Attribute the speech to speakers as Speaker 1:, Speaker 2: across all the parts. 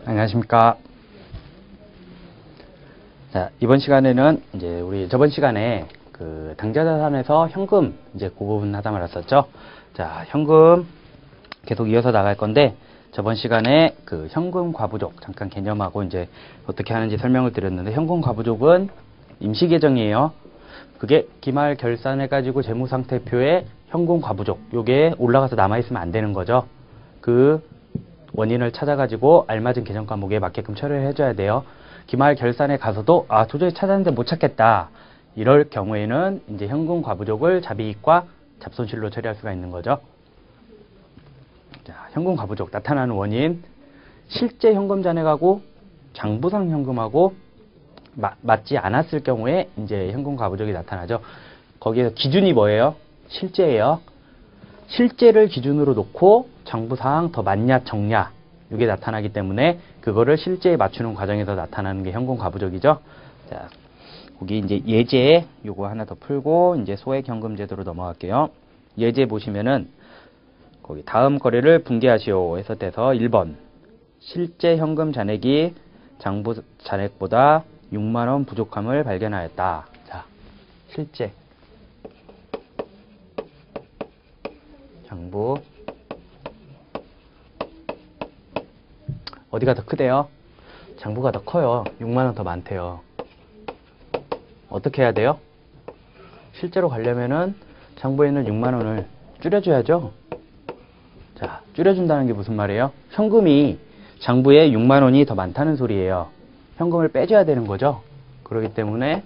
Speaker 1: 안녕하십니까. 자, 이번 시간에는 이제 우리 저번 시간에 그 당좌자산에서 현금 이제 그 부분 하다 말았었죠. 자, 현금 계속 이어서 나갈 건데 저번 시간에 그 현금 과부족 잠깐 개념하고 이제 어떻게 하는지 설명을 드렸는데, 현금 과부족은 임시 계정이에요. 그게 기말 결산해가지고 재무상태표에 현금 과부족 요게 올라가서 남아있으면 안 되는 거죠. 그 원인을 찾아가지고 알맞은 계정 과목에 맞게끔 처리를 해줘야 돼요. 기말 결산에 가서도 도저히 찾았는데 못 찾겠다, 이럴 경우에는 이제 현금 과부족을 자비익과 잡손실로 처리할 수가 있는 거죠. 자, 현금 과부족 나타나는 원인, 실제 현금 잔액하고 장부상 현금하고 맞지 않았을 경우에 이제 현금 과부족이 나타나죠. 거기에서 기준이 뭐예요? 실제예요. 실제를 기준으로 놓고 장부상 더 맞냐 적냐 이게 나타나기 때문에 그거를 실제에 맞추는 과정에서 나타나는 게 현금 과부족이죠. 자, 거기 이제 예제 요거 하나 더 풀고 이제 소액 현금 제도로 넘어갈게요. 예제 보시면은 거기 다음 거래를 분개하시오 해서 돼서 1번 실제 현금 잔액이 장부 잔액보다 6만원 부족함을 발견하였다. 자, 실제 장부 어디가 더 크대요? 장부가 더 커요. 6만원 더 많대요. 어떻게 해야 돼요? 실제로 가려면은 장부에 있는 6만원을 줄여줘야죠. 자, 줄여준다는 게 무슨 말이에요? 현금이 장부에 6만원이 더 많다는 소리예요. 현금을 빼줘야 되는 거죠. 그렇기 때문에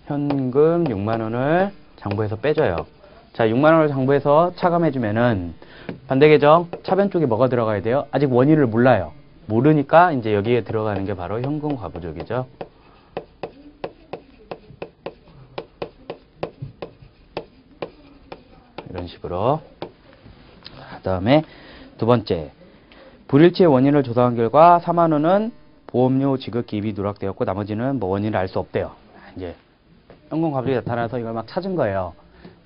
Speaker 1: 현금 6만원을 장부에서 빼줘요. 자, 6만원을 장부에서 차감해주면은 반대 계정 차변 쪽에 뭐가 들어가야 돼요? 아직 원인을 몰라요. 모르니까 이제 여기에 들어가는 게 바로 현금 과부족이죠. 이런 식으로. 그 다음에 두 번째, 불일치의 원인을 조사한 결과 4만원은 보험료 지급 기입이 누락되었고 나머지는 뭐 원인을 알 수 없대요. 이제 현금 과부족이 나타나서 이걸 막 찾은 거예요.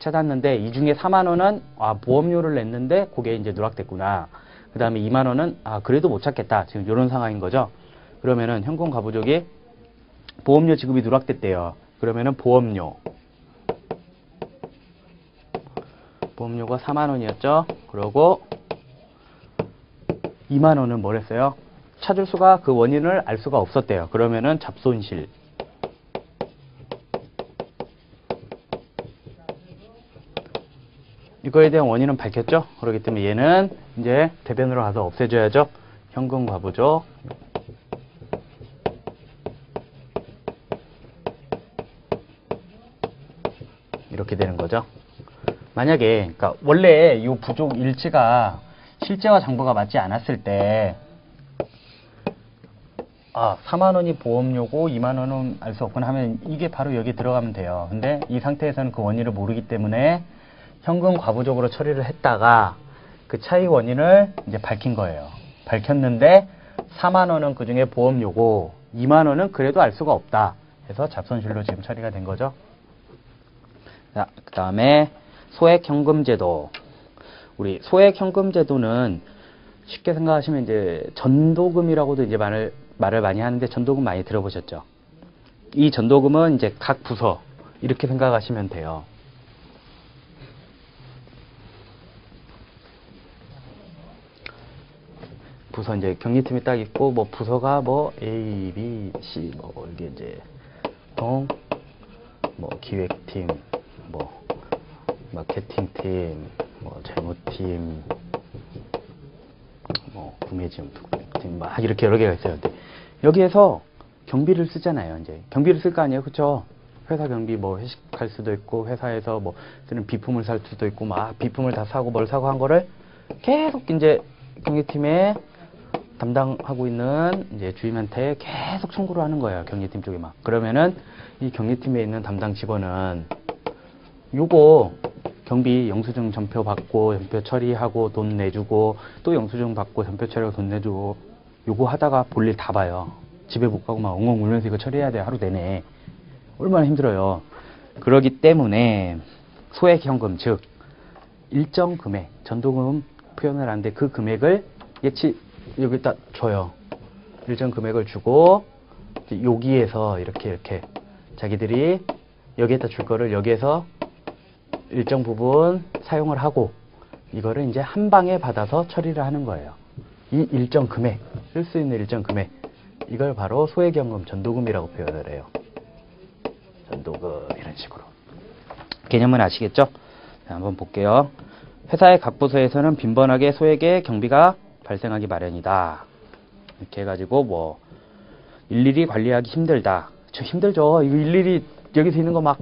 Speaker 1: 찾았는데 이 중에 4만원은 보험료를 냈는데 그게 이제 누락됐구나. 그 다음에 2만원은 그래도 못 찾겠다. 지금 이런 상황인 거죠. 그러면은 현금 과부족이 보험료 지급이 누락됐대요. 그러면은 보험료가 4만원이었죠. 그러고 2만원은 뭘 했어요? 찾을 수가, 그 원인을 알 수가 없었대요. 그러면은 잡손실. 이거에 대한 원인은 밝혔죠? 그렇기 때문에 얘는 이제 대변으로 가서 없애줘야죠. 현금 과부족. 이렇게 되는 거죠. 만약에, 그러니까 원래 이 부족 일치가 실제와 장부가 맞지 않았을 때 4만원이 보험료고 2만원은 알 수 없구나 하면 이게 바로 여기 들어가면 돼요. 근데 이 상태에서는 그 원인을 모르기 때문에 현금 과부족으로 처리를 했다가 그 차이 원인을 이제 밝힌 거예요. 밝혔는데 4만원은 그 중에 보험료고 2만원은 그래도 알 수가 없다 해서 잡손실로 지금 처리가 된 거죠. 자, 그 다음에 소액 현금 제도. 우리 소액 현금 제도는 쉽게 생각하시면 이제 전도금이라고도 이제 말을 많이 하는데, 전도금 많이 들어보셨죠? 이 전도금은 이제 각 부서 이렇게 생각하시면 돼요. 부서 이제 경리팀이 딱 있고, 뭐 부서가 뭐 A, B, C, 뭐 이게 이제 뭐 기획팀, 뭐 마케팅팀, 뭐 재무팀, 뭐 구매팀, 막 이렇게 여러 개가 있어요. 근데 여기에서 경비를 쓰잖아요. 이제 경비를 쓸 거 아니에요, 그렇죠? 회사 경비 뭐 회식할 수도 있고, 회사에서 뭐 쓰는 비품을 살 수도 있고, 막 비품을 다 사고 뭘 사고 한 거를 계속 이제 경리팀에 담당하고 있는 이제 주임한테 계속 청구를 하는 거예요. 경리팀 쪽에 막. 그러면은 이 경리팀에 있는 담당 직원은 요거 경비 영수증 전표 받고 전표 처리하고 돈 내주고, 또 영수증 받고 전표 처리하고 돈 내주고, 요거 하다가 볼일 다 봐요. 집에 못 가고 막 엉엉 울면서 이거 처리해야 돼, 하루 내내. 얼마나 힘들어요. 그러기 때문에 소액 현금, 즉 일정 금액, 전도금 표현을 하는데 그 금액을 여기다 줘요. 일정 금액을 주고 여기에서 이렇게 자기들이 여기에다 줄 거를 여기에서 일정 부분 사용을 하고 이거를 이제 한 방에 받아서 처리를 하는 거예요. 이 일정 금액, 쓸 수 있는 일정 금액, 이걸 바로 소액연금, 전도금이라고 표현을 해요. 전도금, 이런 식으로. 개념은 아시겠죠? 자, 한번 볼게요. 회사의 각 부서에서는 빈번하게 소액의 경비가 발생하기 마련이다. 이렇게 해가지고 뭐 일일이 관리하기 힘들다. 저 힘들죠. 이거 일일이 여기서 있는 거 막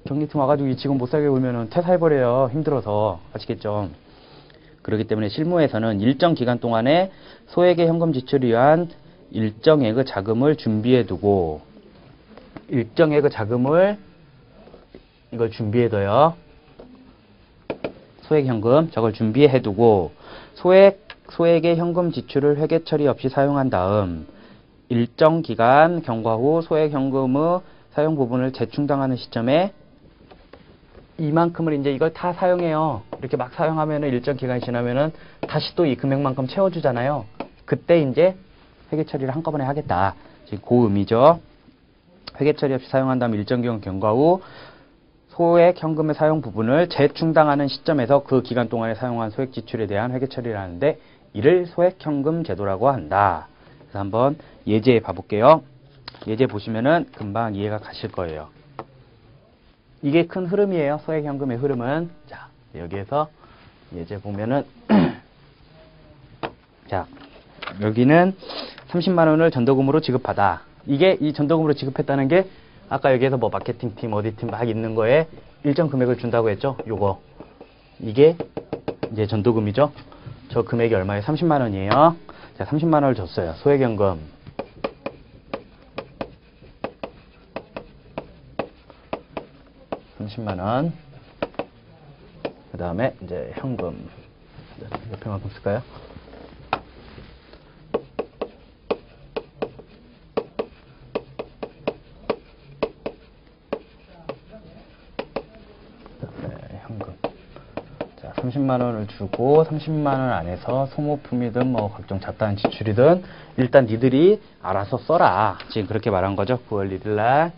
Speaker 1: 경리팀 와가지고 이 직원 못 살게 울면은 퇴사해버려요. 힘들어서. 아시겠죠? 그렇기 때문에 실무에서는 일정 기간 동안에 소액의 현금 지출을 위한 일정액의 자금을 준비해두고 일정액의 자금을 이걸 준비해둬요. 소액현금 저걸 준비해두고 소액의 현금 지출을 회계 처리 없이 사용한 다음 일정 기간 경과 후 소액현금의 사용 부분을 재충당하는 시점에 이만큼을 이제 이걸 다 사용해요. 이렇게 막 사용하면은 일정 기간이 지나면은 다시 또 이 금액만큼 채워주잖아요. 그때 이제 회계 처리를 한꺼번에 하겠다. 지금 그 의미죠. 회계 처리 없이 사용한 다음 일정 기간 경과 후 소액 현금의 사용 부분을 재충당하는 시점에서 그 기간 동안에 사용한 소액 지출에 대한 회계 처리를 하는데 이를 소액 현금 제도라고 한다. 그래서 한번 예제 봐볼게요. 예제 보시면은 금방 이해가 가실 거예요. 이게 큰 흐름이에요. 소액 현금의 흐름은. 자, 여기에서 예제 보면은 자, 여기는 30만 원을 전도금으로 지급하다. 이게 이 전도금으로 지급했다는 게 아까 여기에서 뭐 마케팅팀 어디팀 막 있는 거에 일정 금액을 준다고 했죠. 요거 이게 이제 전도금이죠. 저 금액이 얼마예요? 30만 원이에요. 자, 30만 원을 줬어요. 소액연금 30만 원. 그 다음에 이제 현금 옆에만큼 쓸까요? 현금. 자, 30만 원을 주고 30만 원 안에서 소모품이든 뭐 각종 잡다한 지출이든 일단 니들이 알아서 써라. 지금 그렇게 말한 거죠. 9월 1일 날.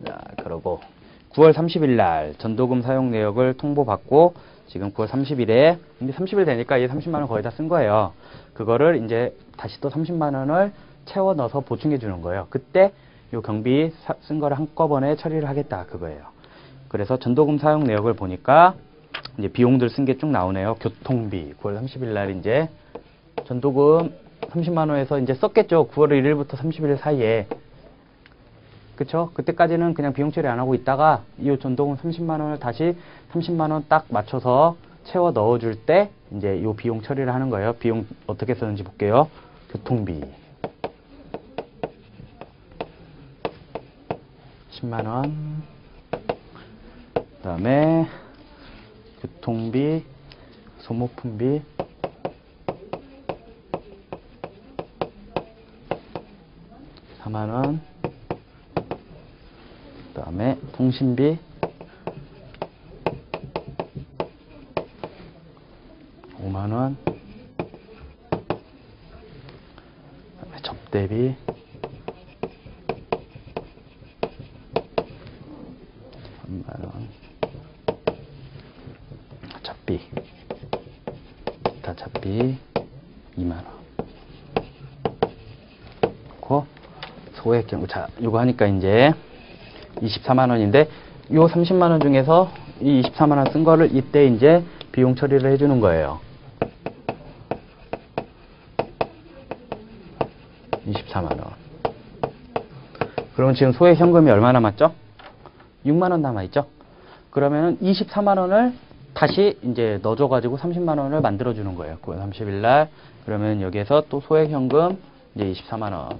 Speaker 1: 자, 그러고 9월 30일 날 전도금 사용 내역을 통보받고 지금 9월 30일에 이제 30일 되니까 이 30만 원 거의 다 쓴 거예요. 그거를 이제 다시 또 30만 원을 채워 넣어서 보충해 주는 거예요. 그때 요 경비 쓴 거를 한꺼번에 처리를 하겠다 그거예요. 그래서 전도금 사용 내역을 보니까 이제 비용들 쓴 게 쭉 나오네요. 교통비 9월 30일 날 이제 전도금 30만 원에서 이제 썼겠죠. 9월 1일부터 30일 사이에. 그쵸? 그때까지는 그냥 비용 처리 안 하고 있다가 이 전도금 30만 원을 다시 30만 원 딱 맞춰서 채워 넣어줄 때 이제 이 비용 처리를 하는 거예요. 비용 어떻게 쓰는지 볼게요. 교통비 10만 원. 그 다음에 교통비, 소모품비 4만 원. 그 다음에 통신비 5만 원. 그다음에 접대비 3만 원. 잡비, 기타 잡비 2만 원. 그리고 소액 경우 자, 이거 하니까 이제 24만 원인데 요 30만 원 중에서 이 24만 원 쓴 거를 이때 이제 비용 처리를 해주는 거예요. 24만 원. 그러면 지금 소액 현금이 얼마 남았죠? 6만 원 남아있죠? 그러면 24만 원을 다시 이제 넣어줘가지고 30만 원을 만들어주는 거예요. 9월 30일 날. 그러면 여기에서 또 소액 현금 이제 24만 원.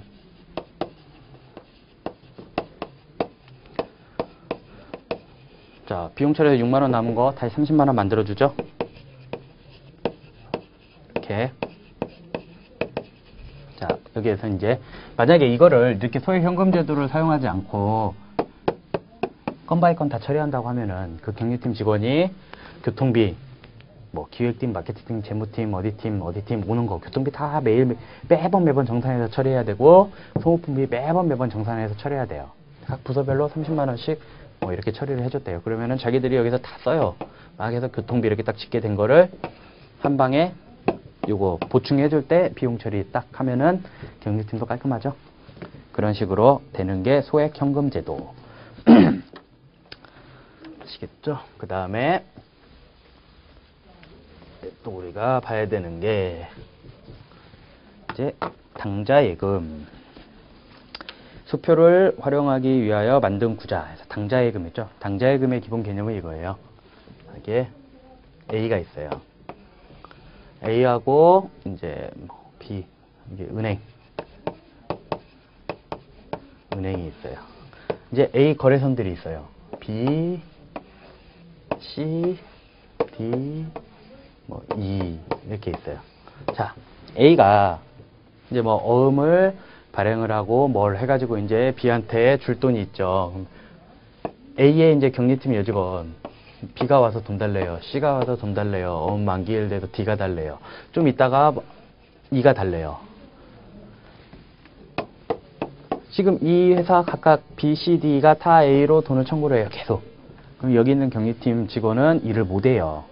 Speaker 1: 자, 비용 처리에서 6만 원 남은 거 다시 30만 원 만들어주죠? 이렇게. 자, 여기에서 이제 만약에 이거를 이렇게 소액 현금 제도를 사용하지 않고 건 바이 건 다 처리한다고 하면은 그 경리팀 직원이 교통비 뭐 기획팀, 마케팅팀, 재무팀, 어디팀 오는 거 교통비 다 매번 정산해서 처리해야 되고 소모품비 매번 정산해서 처리해야 돼요. 각 부서별로 30만 원씩 뭐 이렇게 처리를 해줬대요. 그러면은 자기들이 여기서 다 써요. 막 해서 교통비 이렇게 딱 짓게 된 거를 한 방에 요거 보충해줄 때 비용 처리 딱 하면은 경리팀도 깔끔하죠. 그런 식으로 되는 게 소액 현금 제도. 아시겠죠? 그 다음에 또 우리가 봐야 되는 게 이제 당좌예금. 수표를 활용하기 위하여 만든 구자. 당좌예금이죠. 당좌예금의 기본 개념은 이거예요. 이게 A가 있어요. A하고 이제 뭐 B, 이게 은행이 있어요. 이제 A 거래선들이 있어요. B, C, D, 뭐 E 이렇게 있어요. 자, A가 이제 뭐 어음을 발행을 하고 뭘 해가지고 이제 B한테 줄 돈이 있죠. A의 이제 경리팀 여직원 B가 와서 돈 달래요. C가 와서 돈 달래요. 어음 만기일 돼서 D가 달래요. 좀 있다가 E가 달래요. 지금 이 회사 각각 B, C, D가 다 A로 돈을 청구를 해요. 계속. 그럼 여기 있는 경리팀 직원은 일을 못 해요.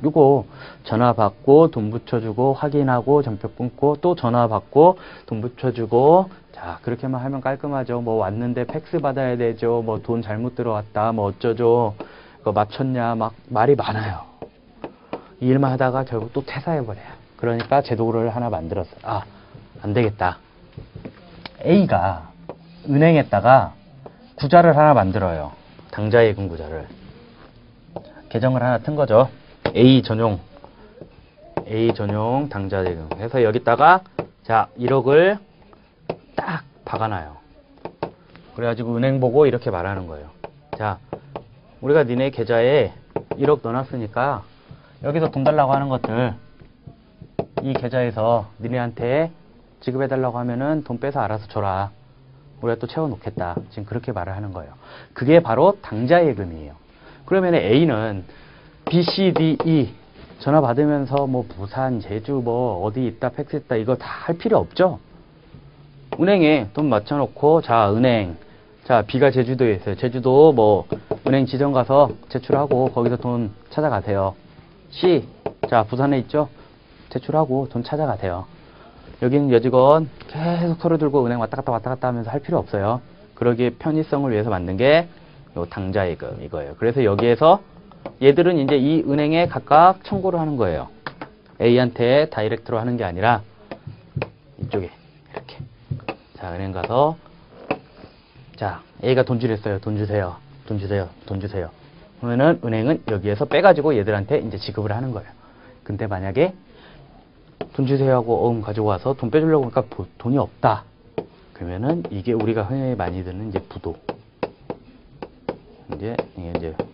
Speaker 1: 요거 전화 받고 돈 붙여주고 확인하고 전표 끊고 또 전화 받고 돈 붙여주고 자 그렇게만 하면 깔끔하죠. 뭐 왔는데 팩스 받아야 되죠. 뭐 돈 잘못 들어왔다 뭐 어쩌죠. 그거 맞췄냐 막 말이 많아요. 이 일만 하다가 결국 또 퇴사해버려요. 그러니까 제도를 하나 만들었어요. 아 안되겠다. A가 은행에다가 구자를 하나 만들어요. 당좌예금 구자를. 계정을 하나 튼 거죠. A 전용 당좌예금 해서 여기다가 자 1억을 딱 박아놔요. 그래가지고 은행 보고 이렇게 말하는 거예요. 자 우리가 니네 계좌에 1억 넣어놨으니까 여기서 돈 달라고 하는 것들 이 계좌에서 니네한테 지급해달라고 하면은 돈 빼서 알아서 줘라. 우리가 또 채워놓겠다. 지금 그렇게 말을 하는 거예요. 그게 바로 당좌예금이에요. 그러면 A는 B, C, D, E 전화 받으면서 뭐 부산, 제주 뭐 어디 있다, 팩스 있다 이거 다 할 필요 없죠. 은행에 돈 맞춰놓고 자 은행 자 B가 제주도에 있어요. 제주도 뭐 은행 지점 가서 제출하고 거기서 돈 찾아가세요. C 자 부산에 있죠. 제출하고 돈 찾아가세요. 여기는 여직원 계속 서류 들고 은행 왔다 갔다 하면서 할 필요 없어요. 그러기에 편의성을 위해서 만든 게 요 당좌예금 이거예요. 그래서 여기에서 얘들은 이제 이 은행에 각각 청구를 하는 거예요. A한테 다이렉트로 하는 게 아니라 이쪽에 이렇게 자 은행 가서 자 A가 돈 주랬어요. 돈 주세요. 그러면은 은행은 여기에서 빼가지고 얘들한테 이제 지급을 하는 거예요. 근데 만약에 돈 주세요 하고 어음 가지고 와서 돈 빼주려고 하니까 돈이 없다. 그러면은 이게 우리가 흔히 많이 듣는 이제 부도. 이게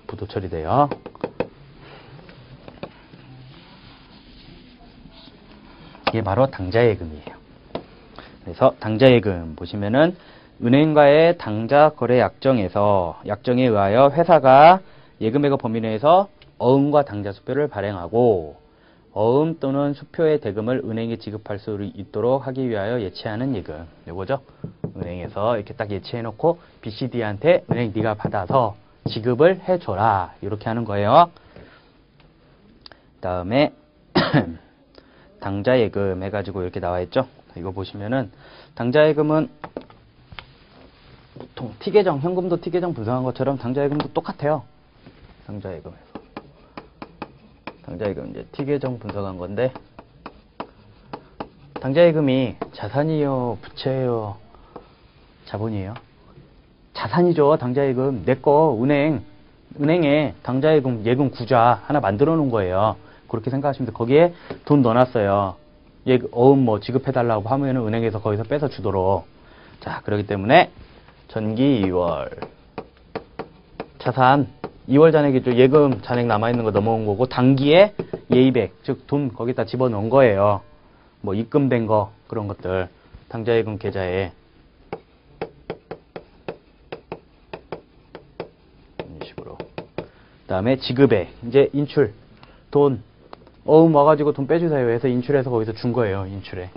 Speaker 1: 부도 처리돼요. 이게 바로 당좌예금이에요. 그래서 당좌예금 보시면은 은행과의 당좌 거래 약정에 의하여 회사가 예금액의 범위 내에서 어음과 당좌 수표를 발행하고 어음 또는 수표의 대금을 은행에 지급할 수 있도록 하기 위하여 예치하는 예금. 요거죠. 은행에서 이렇게 딱 예치해 놓고 BCD한테 은행 네가 받아서 지급을 해줘라. 이렇게 하는 거예요. 다음에 당좌예금 해가지고 이렇게 나와 있죠. 이거 보시면은 당좌예금은 보통 T계정, 현금도 T계정 분석한 것처럼 당좌예금도 똑같아요. 당좌예금 이제 T계정 분석한 건데 당좌예금이 자산이요, 부채요, 자본이에요? 자산이죠. 당좌예금 내거 은행에 당좌예금 예금 구자 하나 만들어 놓은 거예요. 그렇게 생각하시면 돼요. 거기에 돈 넣어놨어요. 어음 뭐 지급해달라고 하면은 은행에서 거기서 빼서 주도록. 자, 그렇기 때문에 전기 2월 자산 2월 잔액이죠. 예금 잔액 남아있는 거 넘어온 거고 단기에 예입액 즉 돈 거기다 집어넣은 거예요. 뭐 입금된 거 그런 것들 당좌예금 계좌에 이런 식으로. 그 다음에 지급액 이제 인출 돈 어음 와가지고 돈 빼주세요 해서 인출해서 거기서 준 거예요, 인출해.